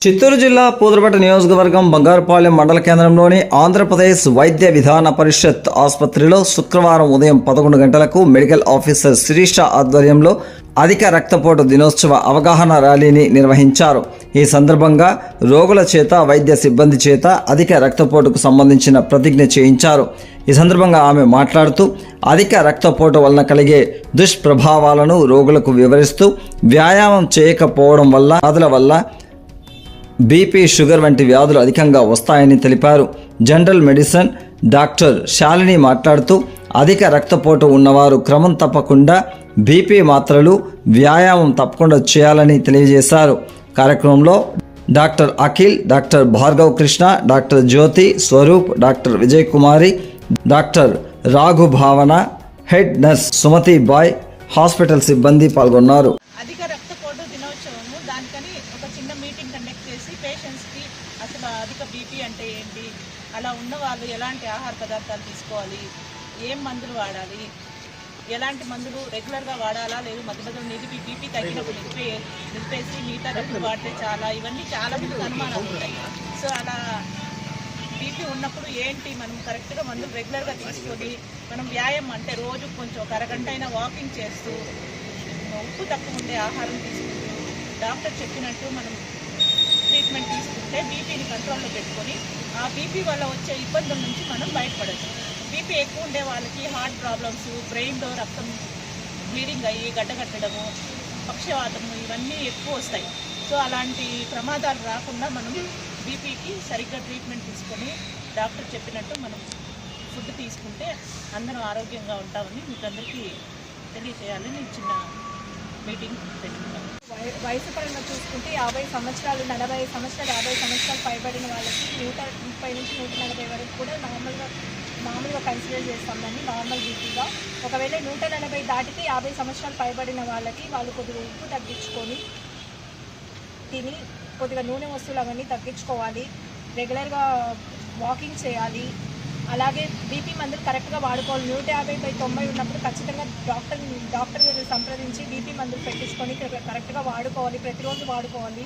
చిత్తూరు జిల్లా పూదరపట్ట నియోజకవర్గం బంగారుపాలెం మండల కేంద్రంలోని ఆంధ్రప్రదేశ్ వైద్య విధాన పరిషత్ ఆసుపత్రిలో శుక్రవారం ఉదయం 11 గంటలకు మెడికల్ ఆఫీసర్ శిరీష ఆధ్వర్యంలో అధిక రక్తపోటు దినోత్సవ అవగాహన ర్యాలీని నిర్వహించారు. ఈ సందర్భంగా రోగుల చేత వైద్య సిబ్బంది చేత అధిక రక్తపోటుకు సంబంధించిన ప్రతిజ్ఞ చేయించారు. ఈ సందర్భంగా ఆమె మాట్లాడుతూ అధిక రక్తపోటు వలన కలిగే దుష్ప్రభావాలను రోగులకు వివరిస్తూ వ్యాయామం చేయకపోవడం వల్ల బాధల వల్ల బీపీ, షుగర్ వంటి వ్యాధులు అధికంగా వస్తాయని తెలిపారు. జనరల్ మెడిసిన్ డాక్టర్ శాలిని మాట్లాడుతూ అధిక రక్తపోటు ఉన్నవారు క్రమం తప్పకుండా బీపీ మాత్రలు, వ్యాయామం తప్పకుండా చేయాలని తెలియజేశారు. కార్యక్రమంలో doctor Akhil, doctor Bhargav Krishna, doctor Jyoti Swaroop, doctor Vijay Kumari, doctor Raghu Bhavana, head nurse Sumathi Bai, hospital సిబ్బంది పాల్గొన్నారు. అధిక రక్తపోటు దినోత్సవము దానికని ఒక చిన్న మీటింగ్ కండక్ట్ చేసి పేషెంట్స్కి అసలు అధిక బీపీ అంటే ఏంటి, అలా ఉన్న వాళ్ళు ఎలాంటి ఆహార పదార్థాలు తీసుకోవాలి, ఏం మందులు వాడాలి, ఎలాంటి మందులు రెగ్యులర్గా వాడాలా లేదు మధ్య మధ్యలో నిలిపి బీపీ తగ్గినప్పుడు నిలిపేసి మిగతా డబ్బులు వాడితే చాలా, ఇవన్నీ చాలా మందికి అనుమానాలు ఉంటాయి. సో అలా బీపీ ఉన్నప్పుడు ఏంటి మనం కరెక్ట్గా మందులు రెగ్యులర్గా తీసుకొని మనం వ్యాయామం అంటే రోజు కొంచెం ఒక అరగంట అయినా వాకింగ్ చేస్తూ ఉప్పు తక్కువ ఉండే ఆహారం తీసుకుంటూ డాక్టర్ చెప్పినట్టు మనం ట్రీట్మెంట్ తీసుకుంటే బీపీని కంట్రోల్లో పెట్టుకొని ఆ బీపీ వల్ల వచ్చే ఇబ్బందుల నుంచి మనం బయటపడచ్చు. బీపీ ఎక్కువ ఉండే వాళ్ళకి హార్ట్ ప్రాబ్లమ్స్, బ్రెయిన్లో రక్తం బ్లీడింగ్ అయ్యి గడ్డగట్టడము, పక్షవాతము ఇవన్నీ ఎక్కువ వస్తాయి. సో అలాంటి ప్రమాదాలు రాకుండా మనం బీపీకి సరిగ్గా ట్రీట్మెంట్ తీసుకొని డాక్టర్ చెప్పినట్టు మనం ఫుడ్ తీసుకుంటే అందరం ఆరోగ్యంగా ఉంటామని మీకు అందరికీ తెలియజేయాలని చిన్న మీటింగ్ పెట్టుకున్నాం. వయసు పరంగా చూసుకుంటే 50 సంవత్సరాలు, 40 సంవత్సరాలు, 50 సంవత్సరాలు పైబడిన వాళ్ళకి 130 నుంచి 140 వరకు కూడా మామూలుగా కన్సిడర్ చేస్తామని నార్మల్ బీపీగా. ఒకవేళ 140 దాటితే 50 సంవత్సరాలు పైబడిన వాళ్ళకి వాళ్ళు కొద్దిగా ఉప్పు తగ్గించుకొని తిని కొద్దిగా నూనె వస్తువులు అవన్నీ తగ్గించుకోవాలి, రెగ్యులర్గా వాకింగ్ చేయాలి. అలాగే బీపీ మందులు కరెక్ట్గా వాడుకోవాలి. 150/90 ఉన్నప్పుడు ఖచ్చితంగా డాక్టర్ సంప్రదించి బీపీ మందులు పెట్టించుకొని కరెక్ట్గా వాడుకోవాలి, ప్రతిరోజు వాడుకోవాలి.